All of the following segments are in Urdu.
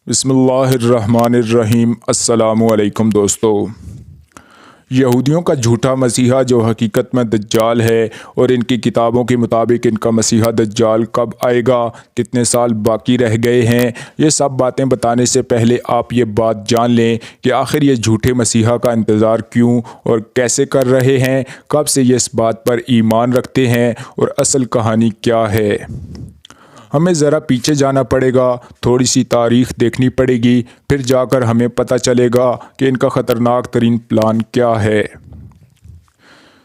بسم اللہ الرحمن الرحیم۔ السلام علیکم دوستو۔ یہودیوں کا جھوٹا مسیحا جو حقیقت میں دجال ہے، اور ان کی کتابوں کے مطابق ان کا مسیحا دجال کب آئے گا، کتنے سال باقی رہ گئے ہیں، یہ سب باتیں بتانے سے پہلے آپ یہ بات جان لیں کہ آخر یہ جھوٹے مسیحا کا انتظار کیوں اور کیسے کر رہے ہیں، کب سے یہ اس بات پر ایمان رکھتے ہیں اور اصل کہانی کیا ہے۔ ہمیں ذرا پیچھے جانا پڑے گا، تھوڑی سی تاریخ دیکھنی پڑے گی، پھر جا کر ہمیں پتہ چلے گا کہ ان کا خطرناک ترین پلان کیا ہے۔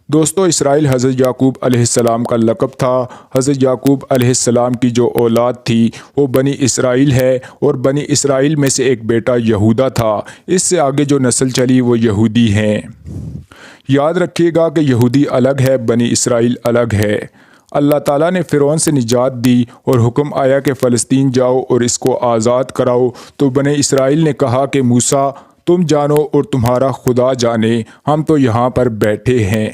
دوستو، اسرائیل حضرت یعقوب علیہ السلام کا لقب تھا۔ حضرت یعقوب علیہ السلام کی جو اولاد تھی وہ بنی اسرائیل ہے، اور بنی اسرائیل میں سے ایک بیٹا یہودا تھا۔ اس سے آگے جو نسل چلی وہ یہودی ہیں۔ یاد رکھیے گا کہ یہودی الگ ہے، بنی اسرائیل الگ ہے۔ اللہ تعالیٰ نے فرعون سے نجات دی اور حکم آیا کہ فلسطین جاؤ اور اس کو آزاد کراؤ، تو بنی اسرائیل نے کہا کہ موسیٰ تم جانو اور تمہارا خدا جانے، ہم تو یہاں پر بیٹھے ہیں۔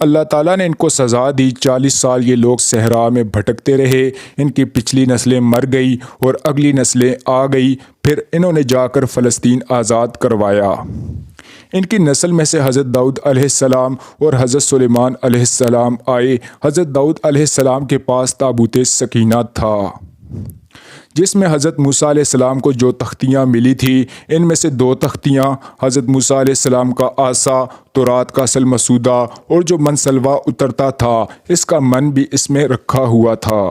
اللہ تعالیٰ نے ان کو سزا دی، 40 سال یہ لوگ صحرا میں بھٹکتے رہے، ان کی پچھلی نسلیں مر گئی اور اگلی نسلیں آ گئی، پھر انہوں نے جا کر فلسطین آزاد کروایا۔ ان کی نسل میں سے حضرت داؤد علیہ السلام اور حضرت سلیمان علیہ السلام آئے۔ حضرت داؤد علیہ السلام کے پاس تابوت سکینہ تھا، جس میں حضرت موسیٰ علیہ السلام کو جو تختیاں ملی تھی، ان میں سے 2 تختیاں حضرت موسیٰ علیہ السلام کا عصا، تورات کا اصل مسودہ، اور جو منسلوہ اترتا تھا اس کا من بھی اس میں رکھا ہوا تھا۔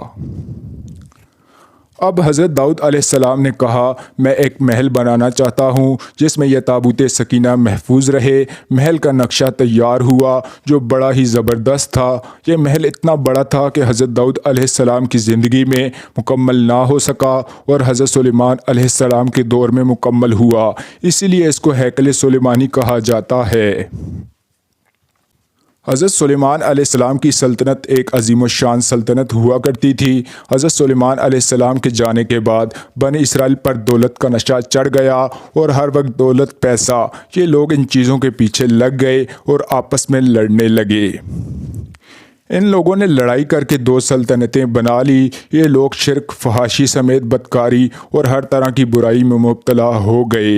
اب حضرت داؤد علیہ السلام نے کہا، میں ایک محل بنانا چاہتا ہوں جس میں یہ تابوت سکینہ محفوظ رہے۔ محل کا نقشہ تیار ہوا جو بڑا ہی زبردست تھا۔ یہ محل اتنا بڑا تھا کہ حضرت داؤد علیہ السلام کی زندگی میں مکمل نہ ہو سکا، اور حضرت سلیمان علیہ السلام کے دور میں مکمل ہوا، اسی لیے اس کو ہیکل سلیمانی کہا جاتا ہے۔ حضرت سلیمان علیہ السلام کی سلطنت ایک عظیم الشان سلطنت ہوا کرتی تھی۔ حضرت سلیمان علیہ السلام کے جانے کے بعد بنی اسرائیل پر دولت کا نشہ چڑھ گیا، اور ہر وقت دولت، پیسہ، یہ لوگ ان چیزوں کے پیچھے لگ گئے اور آپس میں لڑنے لگے۔ ان لوگوں نے لڑائی کر کے 2 سلطنتیں بنا لی۔ یہ لوگ شرک، فحاشی سمیت بدکاری اور ہر طرح کی برائی میں مبتلا ہو گئے۔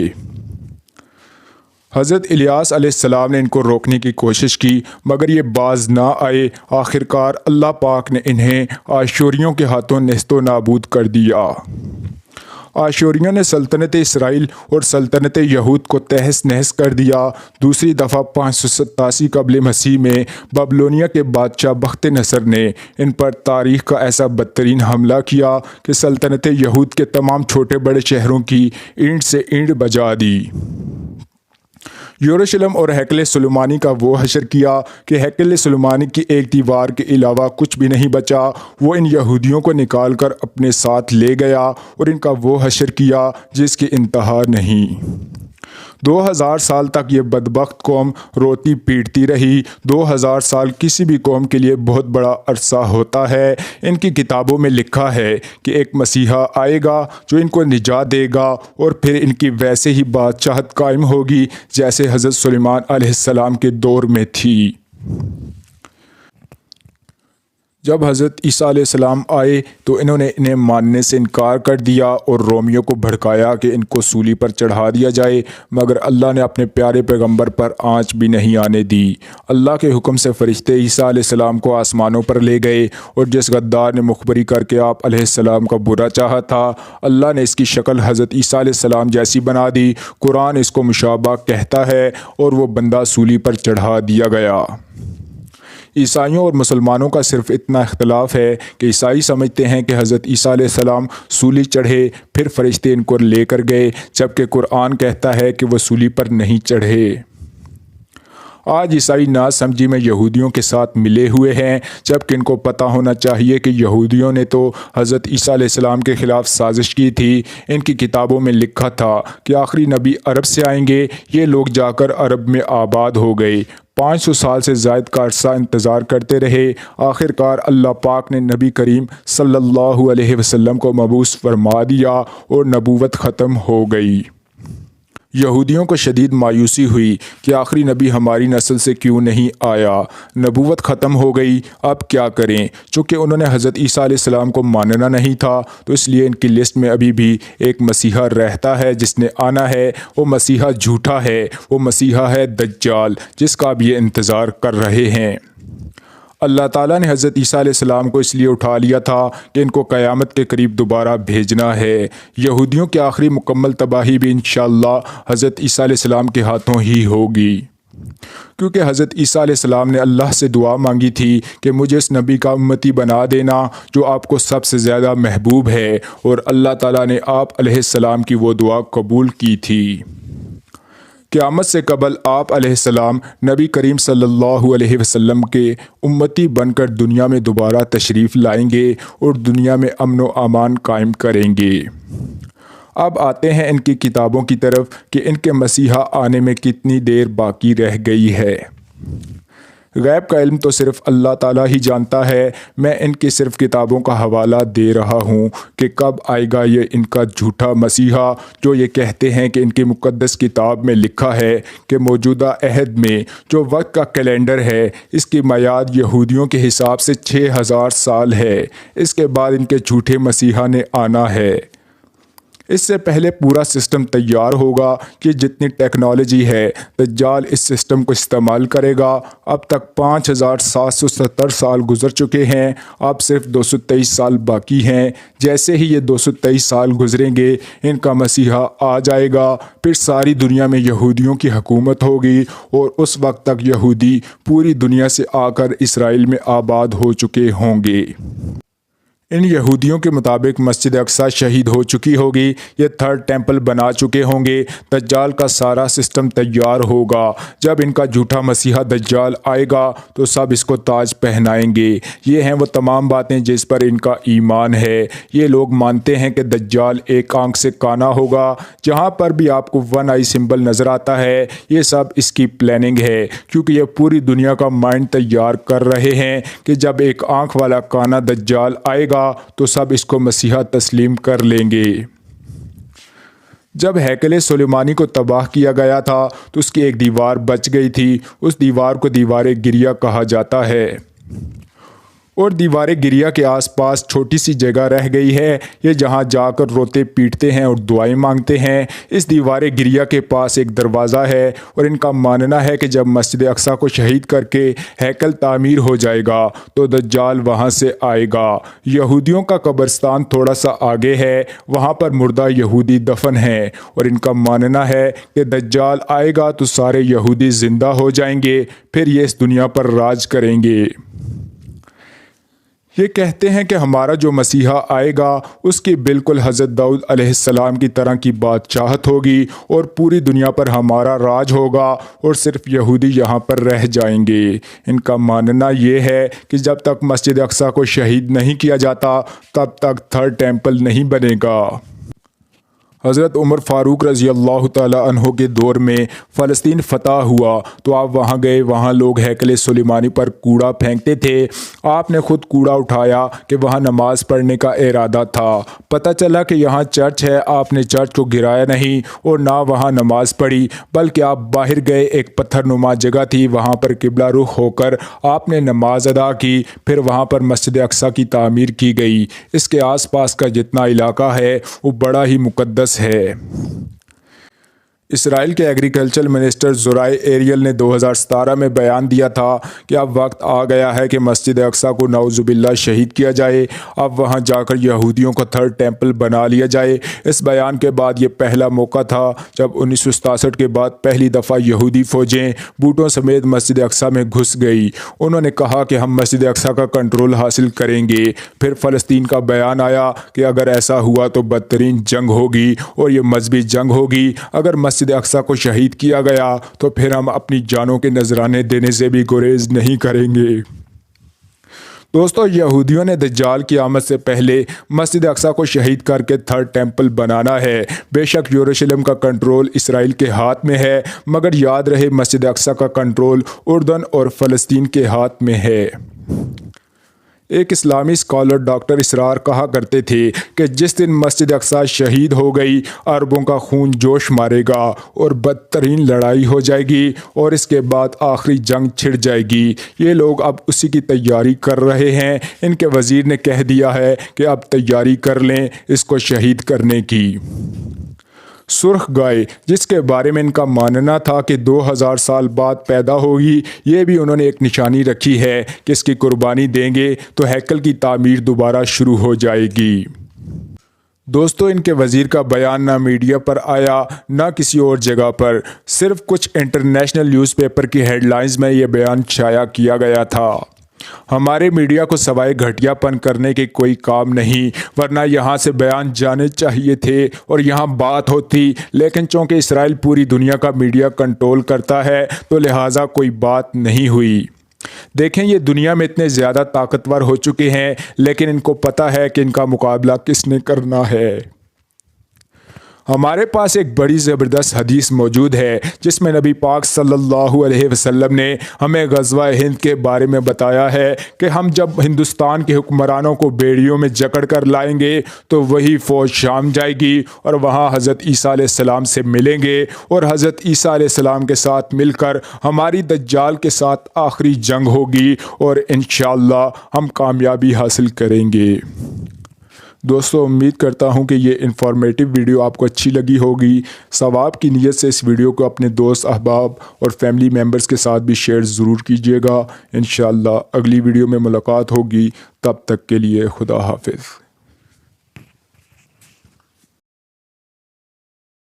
حضرت الیاس علیہ السلام نے ان کو روکنے کی کوشش کی، مگر یہ باز نہ آئے۔ آخرکار اللہ پاک نے انہیں آشوریوں کے ہاتھوں نیست و نابود کر دیا۔ آشوریوں نے سلطنت اسرائیل اور سلطنت یہود کو تہس نہس کر دیا۔ دوسری دفعہ 587 قبل مسیح میں بابلونیہ کے بادشاہ بخت نصر نے ان پر تاریخ کا ایسا بدترین حملہ کیا کہ سلطنت یہود کے تمام چھوٹے بڑے شہروں کی اینٹ سے اینٹ بجا دی۔ یروشلم اور ہیکل سلیمانی کا وہ حشر کیا کہ ہیکل سلیمانی کی ایک دیوار کے علاوہ کچھ بھی نہیں بچا۔ وہ ان یہودیوں کو نکال کر اپنے ساتھ لے گیا اور ان کا وہ حشر کیا جس کی انتہا نہیں۔ 2000 سال تک یہ بدبخت قوم روتی پیٹتی رہی۔ 2000 سال کسی بھی قوم کے لیے بہت بڑا عرصہ ہوتا ہے۔ ان کی کتابوں میں لکھا ہے کہ ایک مسیحا آئے گا جو ان کو نجات دے گا، اور پھر ان کی ویسے ہی بادشاہت قائم ہوگی جیسے حضرت سلیمان علیہ السلام کے دور میں تھی۔ جب حضرت عیسیٰ علیہ السلام آئے تو انہوں نے انہیں ماننے سے انکار کر دیا اور رومیوں کو بھڑکایا کہ ان کو سولی پر چڑھا دیا جائے، مگر اللہ نے اپنے پیارے پیغمبر پر آنچ بھی نہیں آنے دی۔ اللہ کے حکم سے فرشتے عیسیٰ علیہ السلام کو آسمانوں پر لے گئے، اور جس غدار نے مخبری کر کے آپ علیہ السلام کا برا چاہا تھا، اللہ نے اس کی شکل حضرت عیسیٰ علیہ السلام جیسی بنا دی۔ قرآن اس کو مشابہ کہتا ہے، اور وہ بندہ سولی پر چڑھا دیا گیا۔ عیسائیوں اور مسلمانوں کا صرف اتنا اختلاف ہے کہ عیسائی سمجھتے ہیں کہ حضرت عیسیٰ علیہ السلام سولی چڑھے، پھر فرشتے ان کو لے کر گئے، جبکہ قرآن کہتا ہے کہ وہ سولی پر نہیں چڑھے۔ آج عیسائی ناسمجھی میں یہودیوں کے ساتھ ملے ہوئے ہیں، جبکہ ان کو پتہ ہونا چاہیے کہ یہودیوں نے تو حضرت عیسیٰ علیہ السلام کے خلاف سازش کی تھی۔ ان کی کتابوں میں لکھا تھا کہ آخری نبی عرب سے آئیں گے۔ یہ لوگ جا کر عرب میں آباد ہو گئے، 500 سال سے زائد کا عرصہ انتظار کرتے رہے۔ آخرکار اللہ پاک نے نبی کریم صلی اللہ علیہ وسلم کو مبعوث فرما دیا اور نبوت ختم ہو گئی۔ یہودیوں کو شدید مایوسی ہوئی کہ آخری نبی ہماری نسل سے کیوں نہیں آیا، نبوت ختم ہو گئی، اب کیا کریں؟ چونکہ انہوں نے حضرت عیسیٰ علیہ السلام کو ماننا نہیں تھا، تو اس لیے ان کی لسٹ میں ابھی بھی ایک مسیحا رہتا ہے جس نے آنا ہے۔ وہ مسیحا جھوٹا ہے، وہ مسیحا ہے دجال، جس کا اب یہ انتظار کر رہے ہیں۔ اللہ تعالیٰ نے حضرت عیسیٰ علیہ السلام کو اس لیے اٹھا لیا تھا کہ ان کو قیامت کے قریب دوبارہ بھیجنا ہے۔ یہودیوں کی آخری مکمل تباہی بھی انشاءاللہ حضرت عیسیٰ علیہ السلام کے ہاتھوں ہی ہوگی، کیونکہ حضرت عیسیٰ علیہ السلام نے اللہ سے دعا مانگی تھی کہ مجھے اس نبی کا امتی بنا دینا جو آپ کو سب سے زیادہ محبوب ہے، اور اللہ تعالیٰ نے آپ علیہ السلام کی وہ دعا قبول کی تھی۔ قیامت سے قبل آپ علیہ السلام نبی کریم صلی اللہ علیہ وسلم کے امتی بن کر دنیا میں دوبارہ تشریف لائیں گے اور دنیا میں امن و امان قائم کریں گے۔ اب آتے ہیں ان کی کتابوں کی طرف کہ ان کے مسیحا آنے میں کتنی دیر باقی رہ گئی ہے۔ غیب کا علم تو صرف اللہ تعالیٰ ہی جانتا ہے، میں ان کی صرف کتابوں کا حوالہ دے رہا ہوں کہ کب آئے گا یہ ان کا جھوٹا مسیحا، جو یہ کہتے ہیں کہ ان کی مقدس کتاب میں لکھا ہے کہ موجودہ عہد میں جو وقت کا کیلنڈر ہے اس کی میعاد یہودیوں کے حساب سے 6000 سال ہے، اس کے بعد ان کے جھوٹے مسیحا نے آنا ہے۔ اس سے پہلے پورا سسٹم تیار ہوگا کہ جتنی ٹیکنالوجی ہے دجال اس سسٹم کو استعمال کرے گا۔ اب تک 5770 سال گزر چکے ہیں، اب صرف 223 سال باقی ہیں۔ جیسے ہی یہ 223 سال گزریں گے ان کا مسیحا آ جائے گا، پھر ساری دنیا میں یہودیوں کی حکومت ہوگی، اور اس وقت تک یہودی پوری دنیا سے آ کر اسرائیل میں آباد ہو چکے ہوں گے۔ ان یہودیوں کے مطابق مسجد اقصی شہید ہو چکی ہوگی، یہ تھرڈ ٹیمپل بنا چکے ہوں گے، دجال کا سارا سسٹم تیار ہوگا۔ جب ان کا جھوٹا مسیحا دجال آئے گا تو سب اس کو تاج پہنائیں گے۔ یہ ہیں وہ تمام باتیں جس پر ان کا ایمان ہے۔ یہ لوگ مانتے ہیں کہ دجال ایک آنکھ سے کانا ہوگا، جہاں پر بھی آپ کو 1 آئی سمبل نظر آتا ہے یہ سب اس کی پلاننگ ہے، کیونکہ یہ پوری دنیا کا مائنڈ تیار کر رہے ہیں کہ جب ایک آنکھ والا کانا دجال آئے گا تو سب اس کو مسیحا تسلیم کر لیں گے۔ جب ہیکل سلیمانی کو تباہ کیا گیا تھا تو اس کی ایک دیوار بچ گئی تھی، اس دیوار کو دیوار گریہ کہا جاتا ہے، اور دیوار گریہ کے آس پاس چھوٹی سی جگہ رہ گئی ہے، یہ جہاں جا کر روتے پیٹتے ہیں اور دعائیں مانگتے ہیں۔ اس دیوار گریہ کے پاس ایک دروازہ ہے، اور ان کا ماننا ہے کہ جب مسجد اقصی کو شہید کر کے ہیکل تعمیر ہو جائے گا تو دجال وہاں سے آئے گا۔ یہودیوں کا قبرستان تھوڑا سا آگے ہے، وہاں پر مردہ یہودی دفن ہیں، اور ان کا ماننا ہے کہ دجال آئے گا تو سارے یہودی زندہ ہو جائیں گے، پھر یہ اس دنیا پر راج کریں گے۔ یہ کہتے ہیں کہ ہمارا جو مسیحا آئے گا اس کی بالکل حضرت داؤد علیہ السلام کی طرح کی بادشاہت ہوگی، اور پوری دنیا پر ہمارا راج ہوگا، اور صرف یہودی یہاں پر رہ جائیں گے۔ ان کا ماننا یہ ہے کہ جب تک مسجد اقصی کو شہید نہیں کیا جاتا تب تک تھرڈ ٹیمپل نہیں بنے گا۔ حضرت عمر فاروق رضی اللہ تعالیٰ عنہ کے دور میں فلسطین فتح ہوا تو آپ وہاں گئے، وہاں لوگ ہیکل سلیمانی پر کوڑا پھینکتے تھے، آپ نے خود کوڑا اٹھایا کہ وہاں نماز پڑھنے کا ارادہ تھا۔ پتہ چلا کہ یہاں چرچ ہے، آپ نے چرچ کو گرایا نہیں اور نہ وہاں نماز پڑھی، بلکہ آپ باہر گئے، ایک پتھر نما جگہ تھی، وہاں پر قبلہ رخ ہو کر آپ نے نماز ادا کی، پھر وہاں پر مسجد اقصی کی تعمیر کی گئی۔ اس کے آس پاس کا جتنا علاقہ ہے وہ بڑا ہی مقدس ہے۔ اسرائیل کے ایگریکلچر منسٹر زرائع ایریل نے 2017 میں بیان دیا تھا کہ اب وقت آ گیا ہے کہ مسجد اقصی کو نعوذ باللہ شہید کیا جائے، اب وہاں جا کر یہودیوں کا تھرڈ ٹیمپل بنا لیا جائے۔ اس بیان کے بعد یہ پہلا موقع تھا جب 1967 کے بعد پہلی دفعہ یہودی فوجیں بوٹوں سمیت مسجد اقصی میں گھس گئی۔ انہوں نے کہا کہ ہم مسجد اقصی کا کنٹرول حاصل کریں گے۔ پھر فلسطین کا بیان آیا کہ اگر ایسا ہوا تو بدترین جنگ ہوگی، اور یہ مذہبی جنگ ہوگی۔ اگر مسجد اقصی کو شہید کیا گیا تو پھر ہم اپنی جانوں کے نذرانے دینے سے بھی گریز نہیں کریں گے۔ دوستو، یہودیوں نے دجال کی آمد سے پہلے مسجد اقصی کو شہید کر کے تھرڈ ٹیمپل بنانا ہے۔ بے شک یروشلم کا کنٹرول اسرائیل کے ہاتھ میں ہے، مگر یاد رہے مسجد اقصی کا کنٹرول اردن اور فلسطین کے ہاتھ میں ہے۔ ایک اسلامی اسکالر ڈاکٹر اسرار کہا کرتے تھے کہ جس دن مسجد اقصی شہید ہو گئی عربوں کا خون جوش مارے گا اور بدترین لڑائی ہو جائے گی اور اس کے بعد آخری جنگ چھڑ جائے گی۔ یہ لوگ اب اسی کی تیاری کر رہے ہیں۔ ان کے وزیر نے کہہ دیا ہے کہ اب تیاری کر لیں اس کو شہید کرنے کی۔ سرخ گائے جس کے بارے میں ان کا ماننا تھا کہ 2000 سال بعد پیدا ہوگی، یہ بھی انہوں نے ایک نشانی رکھی ہے کہ اس کی قربانی دیں گے تو ہیکل کی تعمیر دوبارہ شروع ہو جائے گی۔ دوستو، ان کے وزیر کا بیان نہ میڈیا پر آیا نہ کسی اور جگہ پر، صرف کچھ انٹرنیشنل نیوز پیپر کی ہیڈ لائنز میں یہ بیان شائع کیا گیا تھا۔ ہمارے میڈیا کو سوائے گھٹیا پن کرنے کے کوئی کام نہیں، ورنہ یہاں سے بیان جانے چاہیے تھے اور یہاں بات ہوتی، لیکن چونکہ اسرائیل پوری دنیا کا میڈیا کنٹرول کرتا ہے تو لہٰذا کوئی بات نہیں ہوئی۔ دیکھیں، یہ دنیا میں اتنے زیادہ طاقتور ہو چکے ہیں لیکن ان کو پتہ ہے کہ ان کا مقابلہ کس نے کرنا ہے۔ ہمارے پاس ایک بڑی زبردست حدیث موجود ہے جس میں نبی پاک صلی اللہ علیہ وسلم نے ہمیں غزوہ ہند کے بارے میں بتایا ہے کہ ہم جب ہندوستان کے حکمرانوں کو بیڑیوں میں جکڑ کر لائیں گے تو وہی فوج شام جائے گی اور وہاں حضرت عیسیٰ علیہ السلام سے ملیں گے اور حضرت عیسیٰ علیہ السلام کے ساتھ مل کر ہماری دجال کے ساتھ آخری جنگ ہوگی اور انشاءاللہ ہم کامیابی حاصل کریں گے۔ دوستو، امید کرتا ہوں کہ یہ انفارمیٹیو ویڈیو آپ کو اچھی لگی ہوگی۔ ثواب کی نیت سے اس ویڈیو کو اپنے دوست، احباب اور فیملی ممبرز کے ساتھ بھی شیئر ضرور کیجیے گا۔ انشاءاللہ اگلی ویڈیو میں ملاقات ہوگی، تب تک کے لیے خدا حافظ۔